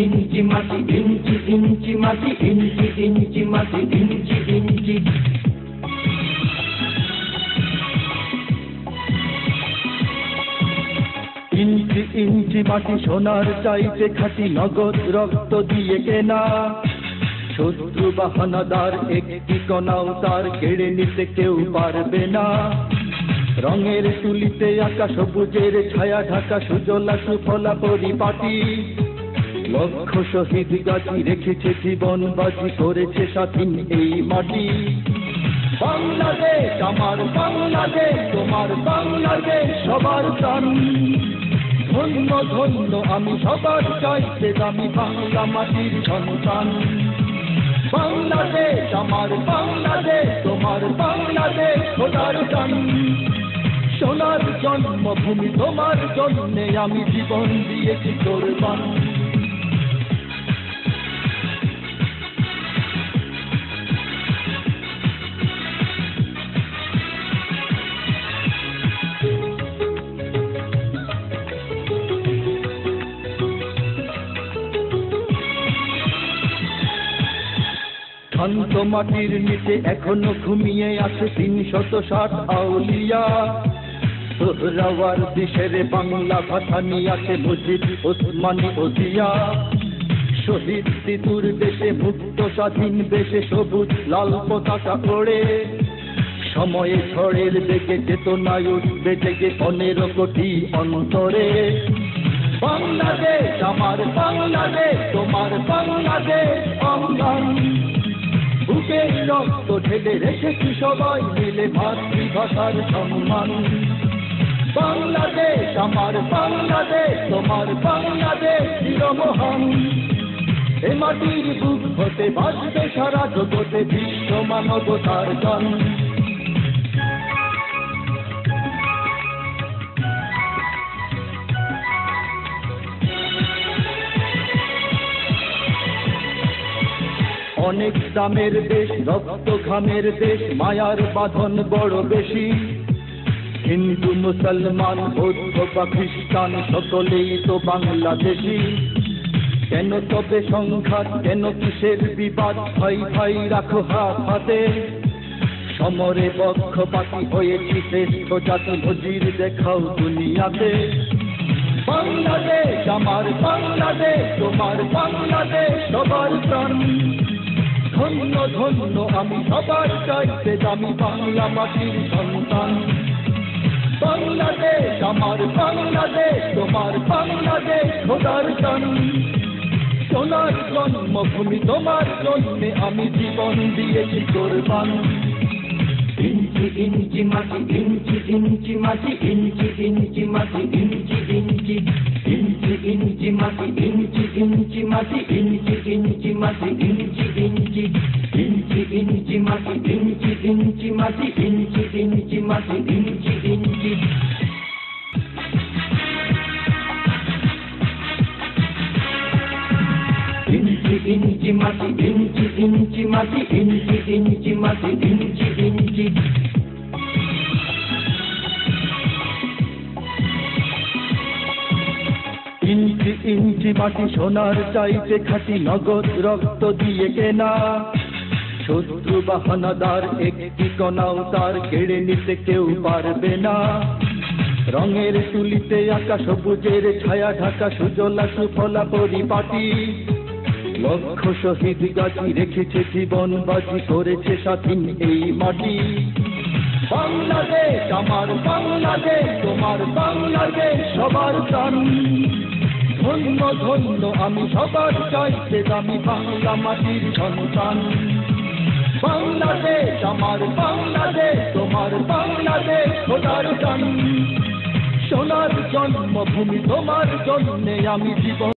ইঞ্চি মাটি, ইঞ্চি ইঞ্চি মাটি, ইঞ্চি ইঞ্চি মাটি, ইঞ্চি ইঞ্চি। ইঞ্চি ইঞ্চি মাটি সোনার চাইতে খাঁটি, নগদ রক্ত দিয়ে কেনা। শত্রু বাহানাদার একটি কণাও তার কেড়ে নিতে কেউ পারবে না। রঙের তুলিতে আঁকা সবুজের ছায়া ঢাকা সুজলা সুফলা পরিপাটি। লক্ষ শহীদ গাজী রেখেছে জীবন বাজি, করেছে স্বাধীন এই মাটি। বাংলাদেশ আমার বাংলাদেশ, তোমার বাংলাদেশ সবার প্রাণ। ধন্য ধন্য আমি সবার চাইতে দামি বাংলা মাটির সন্তান। বাংলাদেশ আমার বাংলাদেশ, তোমার বাংলাদেশ খোদার দান। সোনার জন্মভূমি তোমার জন্যে আমি জীবন দিয়েছি কোরবান। শান্ত মাটির নিচে এখনো ঘুমিয়ে আছে ৩৬০ আউলিয়া। সোহরাওয়ার্দী শেরে বাংলা ভাষা নিয়ে আছে মুজিব, ওসমানী ও জিয়া। শহীদ তিতুর দেশে মুক্ত স্বাধীন দেশে সবুজ লাল পতাকা ওড়ে। সময়ে ঝড়ের বেগে চেতনায় উঠবে জেগে ১৫ কোটি অন্তরে। বাংলাদেশ আমার বাংলাদেশ, তোমার বাংলাদেশ অঙ্গন। বুকের রক্ত ঢেলে রেখেছি সবাই মিলে মাতৃভাষার সম্মান। বাংলাদেশ আমার বাংলাদেশ, তোমার বাংলাদেশ চিরমহান। এ মাটির বুক হতে বাজবে সারা জগতে বিশ্ব মানবতার গান। অনেক দামের দেশ, রক্ত ঘামের দেশ, মায়ার বাঁধন বড় বেশি। হিন্দু মুসলমান বৌদ্ধ বা খ্রিস্টান সকলেই তো বাংলাদেশি। কেন তবে সংঘাত, কেন কিসের বিবাদ? ভাই ভাই রাখো হাত হাতে। সমরে পক্ষপাতী হয়েছি শ্রেষ্ঠ জাতি, নজির দেখাও দুনিয়াতে। বাংলাদেশ আমার বাংলাদেশ, তোমার বাংলাদেশ সবার প্রাণ। ধন্য ধন্য আমি সবার চাইতে দামি বাংলা মাটির সন্তান। বাংলাদেশ আমার বাংলাদেশ, তোমার বাংলাদেশ খোদার দান। সোনার জন্মভূমি তোমার জন্যে আমি জীবন দিয়েছি কোরবান। ইঞ্চি ইঞ্চি মাটি, ইঞ্চি ইঞ্চি মাটি, ইঞ্চি ইঞ্চি মাটি, ইঞ্চি ইঞ্চি। ইঞ্চি ইঞ্চি মাটি, ইঞ্চি ইঞ্চি মাটি, ইঞ্চি ইঞ্চি মাটি, ইঞ্চি ইঞ্চি। ইঞ্চি ইঞ্চি মাটি, ইঞ্চি ইঞ্চি মাটি, ইঞ্চি ইঞ্চি মাটি, ইঞ্চি ইঞ্চি। ইঞ্চি ইঞ্চি মাটি, ইঞ্চি ইঞ্চি মাটি, ইঞ্চি ইঞ্চি মাটি, ইঞ্চি ইঞ্চি। ইঞ্চি ইঞ্চি মাটি সোনার চাইতে খাঁটি, নগদ রক্ত দিয়ে কেনা। শত্রু বাহানাদার একটি কণাও তার কেড়ে নিতে কেউ পারবে না। রঙের তুলিতে আঁকা সবুজের ছায়া ঢাকা সুজলা সুফলা পরিপাটি। লক্ষ শহীদ গাজী রেখেছে জীবন বাজি, করেছে স্বাধীন এই মাটি। বাংলাদেশ আমার বাংলাদেশ, তোমার বাংলাদেশ সবার প্রাণ। ধন্য ধন্য আমি সবার চাইতে দামি বাংলা মাটির সন্তান। বাংলাদেশ আমার বাংলাদেশ, তোমার বাংলাদেশ খোদার দান। সোনার জন্মভূমি তোমার জন্যে আমি জীবন